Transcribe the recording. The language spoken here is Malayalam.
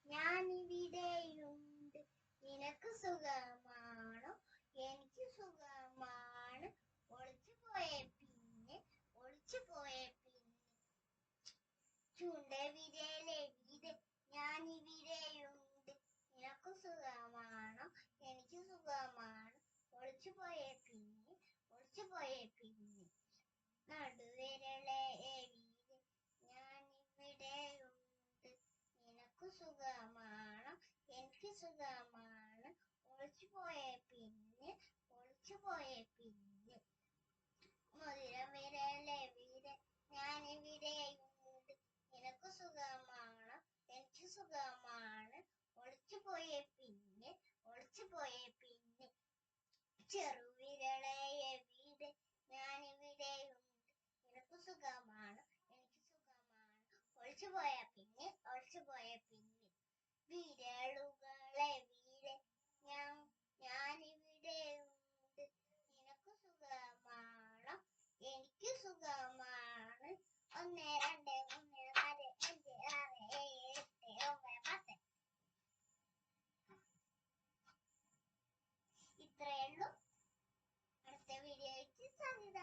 ഞാനിവിടെയുണ്ട്. നിനക്ക് സുഖമാണോ? എനിക്ക് സുഖമാണ്. ഒളിച്ചു പോയേ പിന്നെ ചുണ്ടവിരലെവിടെ? ഞാനിവിടെയുണ്ട്. നിനക്ക് സുഖമാണോ? എനിക്ക് സുഖമാണ്. ഒളിച്ചു പോയേ പിന്നെ നടുവിരലെ എവിടെ? ഞാനിവിടെയുണ്ട്. നിനക്ക് സുഖമാണോ? എനിക്ക് സുഖമാണ്. ഒളിച്ചു പോയേ പിന്നെ മോതിരം വിരലെവിടെ? ഞാനിവിടെയുണ്ട്. നിനക്ക് സുഖമാണോ? എനിക്ക് സുഖമാണ്. ഒളിച്ചു പോയേ പിന്നെ ചെറുവിരലെ എവിടെ? ഞാനിവിടെയുണ്ട്. നിനക്ക് സുഖമാണോ? എനിക്ക് സുഖമാണ്. ഒളിച്ചു പോയേ പിന്നെ വിരലുകളെവിടെ? ഞാനിവിടെയുണ്ട്. നിനക്ക് സുഖമാണോ? എനിക്ക് സുഖമാണ്. 1 2 3 4 5 6 7 8 9 10. ഇത്രയേ ഉള്ളൂ. അടുത്ത വീഡിയോയ്ക്ക് സാധ്യത.